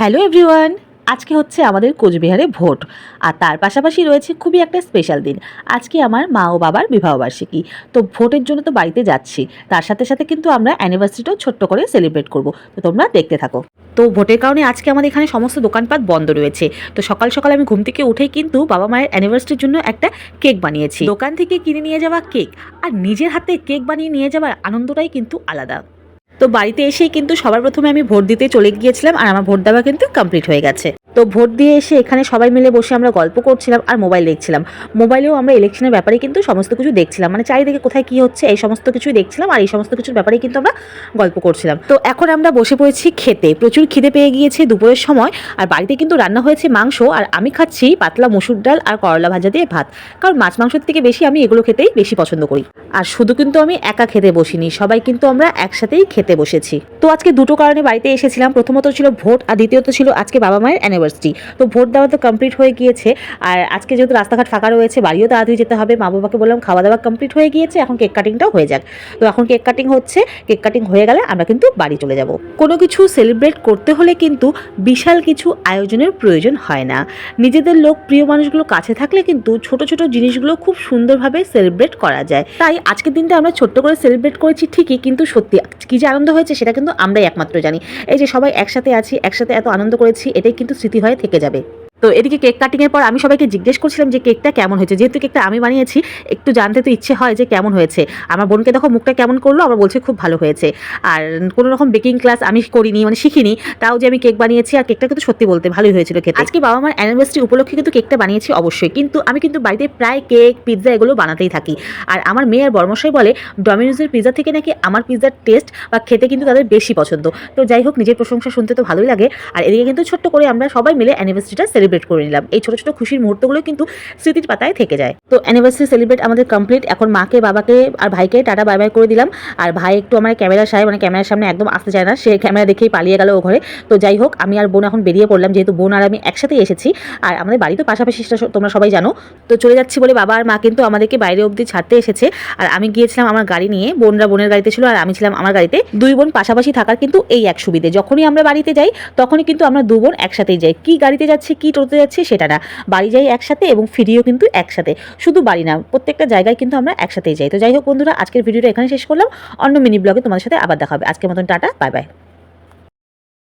Hello everyone, আজকে হচ্ছে আমাদের কোচবিহারে ভোট। আর তার পাশাপাশি রয়েছে খুবই একটা স্পেশাল দিন। আজকে আমার মা ও বাবার বিবাহবার্ষিকী। তো ভোটের জন্য তো বাড়িতে যাচ্ছি, তার সাথে সাথে কিন্তু আমরা অ্যানিভার্সারিটাও ছোট্ট করে সেলিব্রেট করব। তো তোমরা দেখতে থাকো। তো ভোটের কারণে আজকে আমাদের এখানে সমস্ত দোকানপাট বন্ধ রয়েছে। তো সকাল সকাল আমি ঘুম থেকে উঠেই কিন্তু বাবা মায়ের অ্যানিভার্সারির জন্য একটা কেক বানিয়েছি। দোকান থেকে কিনে নিয়ে যাওয়া কেক আর নিজের হাতে কেক বানিয়ে নিয়ে যাওয়ার আনন্দটাই কিন্তু আলাদা। তো বাড়িতে এসেই কিন্তু সবার প্রথমে আমি ভোট দিতে চলে গিয়েছিলাম, আর আমার ভোট দেওয়া কিন্তু কমপ্লিট হয়ে গেছে। তো ভোট দিয়ে এসে এখানে সবাই মিলে বসে আমরা গল্প করছিলাম আর মোবাইল দেখছিলাম। মোবাইলেও আমরা ইলেকশনের ব্যাপারে কিন্তু সমস্ত কিছু দেখছিলাম, মানে চারিদিকে কোথায় কি হচ্ছে এই সমস্ত কিছুই দেখছিলাম, আর এই সমস্ত কিছুর ব্যাপারে কিন্তু আমরা গল্প করছিলাম। তো এখন আমরা বসে পড়েছি খেতে, প্রচুর খিদে পেয়ে গিয়েছে দুপুরের সময়। আর বাড়িতে কিন্তু রান্না হয়েছে মাংস, আর আমি খাচ্ছি পাতলা মসুর ডাল আর করলা ভাজা দিয়ে ভাত। কারণ মাছ মাংসের থেকে বেশি আমি এগুলো খেতেই বেশি পছন্দ করি। আর শুধু কিন্তু আমি একা খেতে বসিনি, সবাই কিন্তু আমরা একসাথেই খেতে বসেছি। তো আজকে দুটো কারণে বাড়িতে এসেছিলাম, প্রথমত ছিল ভোট, আর দ্বিতীয়ত ছিল আজকে বাবা মায়ের অ্যানিভার্সারি। তো ভোট দেওয়া তো কমপ্লিট হয়ে গিয়েছে, আর আজকে যেহেতু রাস্তাঘাট ফাঁকা রয়েছে, বাড়িও তাড়াতাড়ি যেতে হবে। মা বাবাকে বললাম খাওয়া দাওয়া কমপ্লিট হয়ে গিয়েছে, এখন কেক কাটিংটাও হয়ে যাক। তো এখন কেক কাটিং হচ্ছে, কেক কাটিং হয়ে গেলে আমরা কিন্তু বাড়ি চলে যাব। কোনো কিছু সেলিব্রেট করতে হলে কিন্তু বিশাল কিছু আয়োজনের প্রয়োজন হয় না। নিজেদের লোক প্রিয় মানুষগুলো কাছে থাকলে কিন্তু ছোট ছোট জিনিসগুলো খুব সুন্দরভাবে সেলিব্রেট করা যায়। তাই আজকের দিনটা আমরা ছোট্ট করে সেলিব্রেট করেছি ঠিকই, কিন্তু সত্যি কি যে আনন্দ হয়েছে সেটা কিন্তু আমরাই একমাত্র জানি। এই যে সবাই একসাথে আছি, একসাথে এত আনন্দ করেছি, এটাই কিন্তু স্মৃতি হয়ে থেকে যাবে। তো এদিকে কেক কাটিংয়ের পর আমি সবাইকে জিজ্ঞেস করছিলাম যে কেকটা কেমন হয়েছে, যেহেতু কেকটা আমি বানিয়েছি একটু জানতে তো ইচ্ছে হয় যে কেমন হয়েছে। আমার বোনকে দেখো মুখটা কেমন করলো, আবার বলছে খুব ভালো হয়েছে। আর কোনো রকম বেকিং ক্লাস আমি করিনি, মানে শিখিনি, তাও যে আমি কেক বানিয়েছি, আর কেকটা কিন্তু সত্যি বলতে ভালোই হয়েছিল খেতে। আজকে বাবা মার অ্যানিভার্সারি উপলক্ষে কিন্তু কেকটা বানিয়েছি অবশ্যই, কিন্তু আমি কিন্তু বাড়িতে প্রায় কেক পিৎজা এগুলো বানাতেই থাকি। আর আমার মেয়ে আর বড়মশাই বলে ডমিনোজের পিৎজা থেকে নাকি আমার পিৎজার টেস্ট বা খেতে কিন্তু তাদের বেশি পছন্দ। তো যাই হোক, নিজের প্রশংসা শুনতে তো ভালোই লাগে। আর এদিকে কিন্তু ছোট্ট করে আমরা সবাই মিলে অ্যানিভার্সারিটা সেলিব্রেট করে নিলাম। এই ছোট ছোট খুশির মুহূর্তগুলো কিন্তু স্মৃতির পাতায় থেকে যায়। তো অ্যানিভার্সারি সেলিব্রেট আমাদের কমপ্লিট। এখন মাকে বাবাকে আর ভাইকে টাটা বাই বাই করে দিলাম। আর ভাই একটু আমার ক্যামেরার সাহেব, মানে ক্যামেরার সামনে একদম আসতে চায় না, সে ক্যামেরা দেখেই পালিয়ে গেল ও ঘরে। তো যাই হোক, আমি আর বোন এখন বেরিয়ে পড়লাম, যেহেতু বোন আর আমি একসাথেই এসেছি, আর আমাদের বাড়ি তো পাশাপাশি, তোমরা সবাই জানো। তো চলে যাচ্ছি বলে বাবা আর মা কিন্তু আমাদেরকে বাইরে অবধি ছাড়তে এসেছে। আর আমি গিয়েছিলাম আমার গাড়ি নিয়ে, বোনরা বোনের গাড়িতে ছিল আর আমি ছিলাম আমার গাড়িতে। দুই বোন পাশাপাশি থাকার কিন্তু এই এক সুবিধে, যখনই আমরা বাড়িতে যাই তখনই কিন্তু আমরা দু বোন একসাথেই যাই। কি গাড়িতে যাচ্ছি কি টোটোতে যাচ্ছি সেটা না, বাড়ি যাই একসাথে এবং ফিরিও কিন্তু একসাথে। শুধু বাড়ি না, প্রত্যেকটা জায়গায় কিন্তু আমরা একসাথেই যাই। তো যাই হোক বন্ধুরা, আজকের ভিডিওটা এখানে শেষ করলাম। অন্য মিনি ব্লগে তোমাদের সাথে আবার দেখা হবে। আজকের মতন টাটা, বাই বাই।